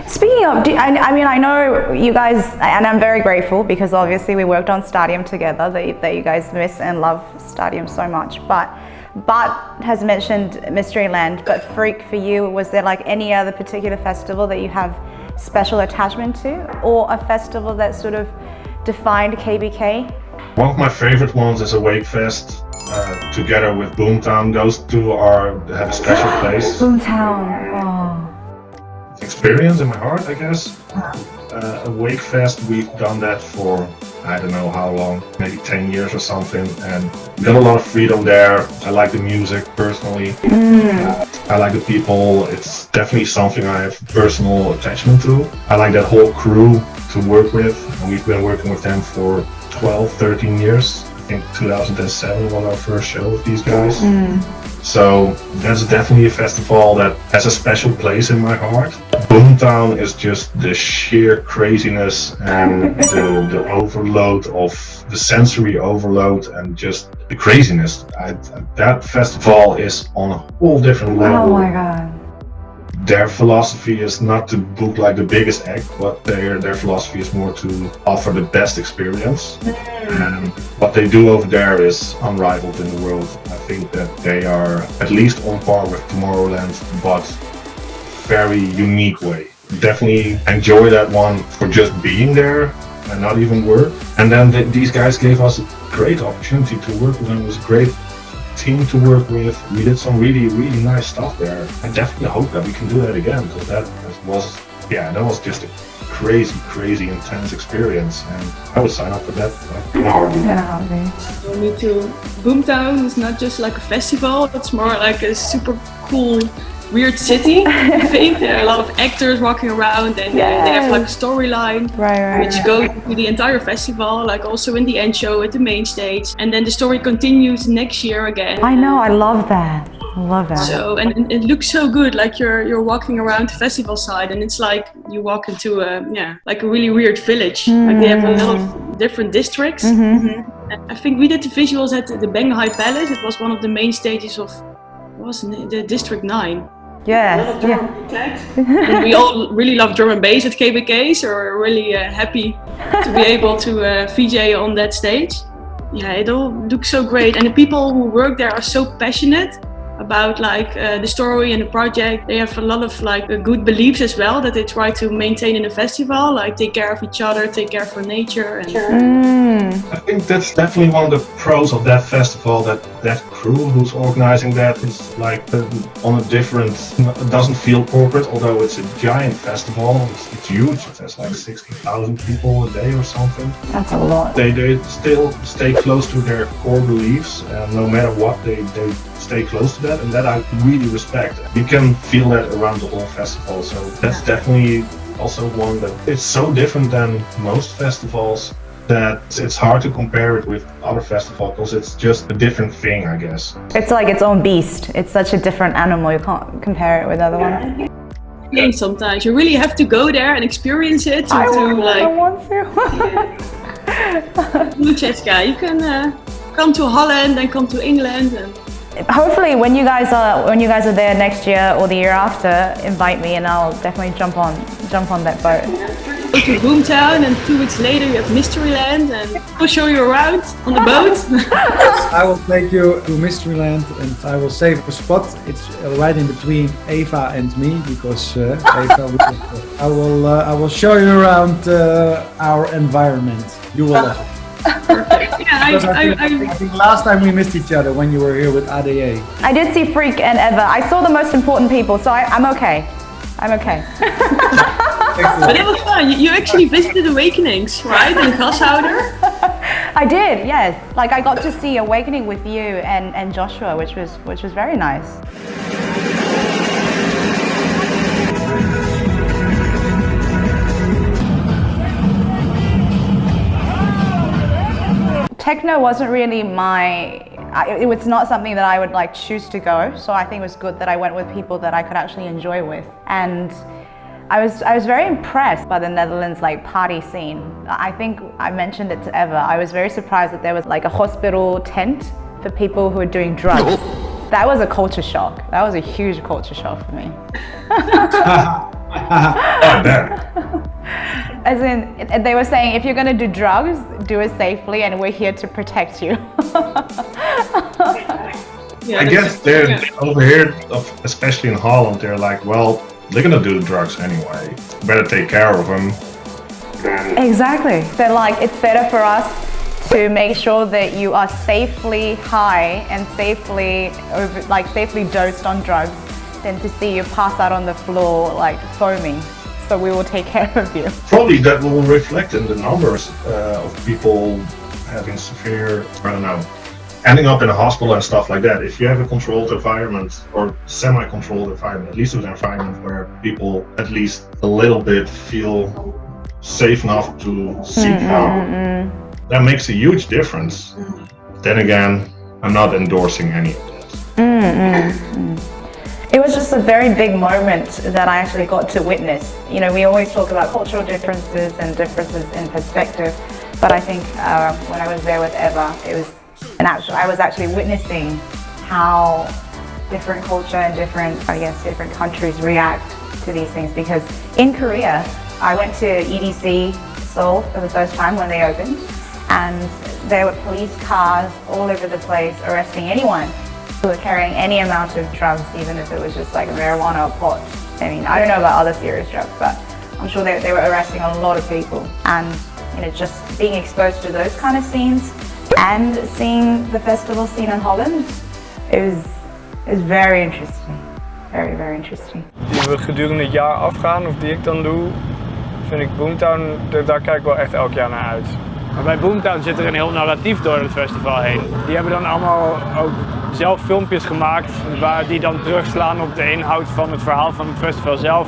Speaking of, I mean, I know you guys, and I'm very grateful because obviously we worked on Stadium together, that you guys miss and love Stadium so much, but Bart has mentioned Mysteryland, but Freak, for you, was there like any other particular festival that you have special attachment to, or a festival that sort of defined KBK? One of my favorite ones is Awake Fest. Together with Boomtown, those two have a special place. Boomtown, oh. Experience in my heart, I guess. Awake Fest, we've done that for I don't know how long, maybe 10 years or something, and we got a lot of freedom there. I like the music personally. I like the people. It's definitely something I have personal attachment to. I like that whole crew to work with, and we've been working with them for 12, 13 years. I think 2007 was our first show with these guys. So that's definitely a festival that has a special place in my heart. Boomtown is just the sheer craziness and the overload of the sensory overload and just the craziness. That festival is on a whole different level. Oh my God. Their philosophy is not to book like the biggest act, but their philosophy is more to offer the best experience. And what they do over there is unrivaled in the world. I think that they are at least on par with Tomorrowland, but very unique way. Definitely enjoy that one for just being there and not even work. And then these guys gave us a great opportunity to work with them. It was a great team to work with. We did some really, really nice stuff there. I definitely hope that we can do that again, because that was just a crazy intense experience, and I would sign up for that in a heartbeat. For me too. Boomtown is not just like a festival, it's more like a super cool weird city. I think there are a lot of actors walking around, and they have like a storyline which goes through the entire festival, like also in the end show at the main stage, and then the story continues next year again. I know, I love that. I love that. So and it looks so good, like you're walking around the festival side, and it's like you walk into a really weird village. Like they have a lot of different districts. I think we did the visuals at the Banghai Palace. It was one of the main stages of the District 9. And we all really love drum and bass at KBK, so we're really happy to be able to VJ on that stage. Yeah, it all looks so great, and the people who work there are so passionate about like the story and the project. They have a lot of like good beliefs as well that they try to maintain in the festival, like take care of each other, take care for nature. And I think that's definitely one of the pros of that festival, that crew who's organizing that is like on a different, it doesn't feel corporate, although it's a giant festival. It's huge. It has like 60,000 people a day or something. That's a lot. They still stay close to their core beliefs, and no matter what, they stay close to that, and that I really respect. You can feel that around the whole festival, so that's definitely also one that it's so different than most festivals that it's hard to compare it with other festivals, because it's just a different thing, I guess. It's like its own beast. It's such a different animal. You can't compare it with other ones. And sometimes you really have to go there and experience it. I want to. Cheska, you can come to Holland and come to England. And hopefully, when you guys are there next year or the year after, invite me and I'll definitely jump on that boat. Go to Boomtown, and 2 weeks later you have Mysteryland, and we'll show you around on the boat. I will take you to Mysteryland, and I will save a spot. It's right in between Eva and me, because Eva I will show you around our environment. You will love it. Perfect. Yeah, I think last time we missed each other when you were here with ADA. I did see Freak and Eva. I saw the most important people, so I'm okay. I'm okay. But it was fun. You actually visited Awakenings, right? In Gashouder? I did, yes. Like I got to see Awakening with you and Joshua, which was very nice. Techno wasn't really it was not something that I would like choose to go, so I think it was good that I went with people that I could actually enjoy with. And I was very impressed by the Netherlands like party scene. I think I mentioned it to Eva. I was very surprised that there was like a hospital tent for people who are doing drugs. That was a culture shock. That was a huge culture shock for me. I bet. As in, they were saying, if you're going to do drugs, do it safely, and we're here to protect you. Yeah, I guess they're over here, especially in Holland, they're like, well, they're gonna do the drugs anyway. Better take care of them. Exactly. They're like, it's better for us to make sure that you are safely high and safely dosed on drugs than to see you pass out on the floor like foaming. So we will take care of you. Probably that will reflect in the numbers of people having severe, I don't know, ending up in a hospital and stuff like that. If you have a controlled environment or semi-controlled environment, at least an environment where people at least a little bit feel safe enough to seek help, that makes a huge difference. Then again, I'm not endorsing any of that. It was just a very big moment that I actually got to witness. You know, we always talk about cultural differences and differences in perspective, but I think when I was there with Eva, I was actually witnessing how different culture and different countries react to these things. Because in Korea, I went to EDC Seoul for the first time when they opened, and there were police cars all over the place arresting anyone who were carrying any amount of drugs, even if it was just like marijuana or pot. I mean, I don't know about other serious drugs, but I'm sure they were arresting a lot of people. And you know, just being exposed to those kind of scenes and seeing the festival scene in Holland, it was very interesting. Very, very interesting. Die we gedurende het jaar afgaan, of die ik dan doe, vind ik Boomtown, daar kijk ik wel echt elk jaar naar uit. Maar bij Boomtown zit er een heel narratief door het festival heen. Die hebben dan allemaal ook zelf filmpjes gemaakt die dan terugslaan op de inhoud van het verhaal van het festival zelf.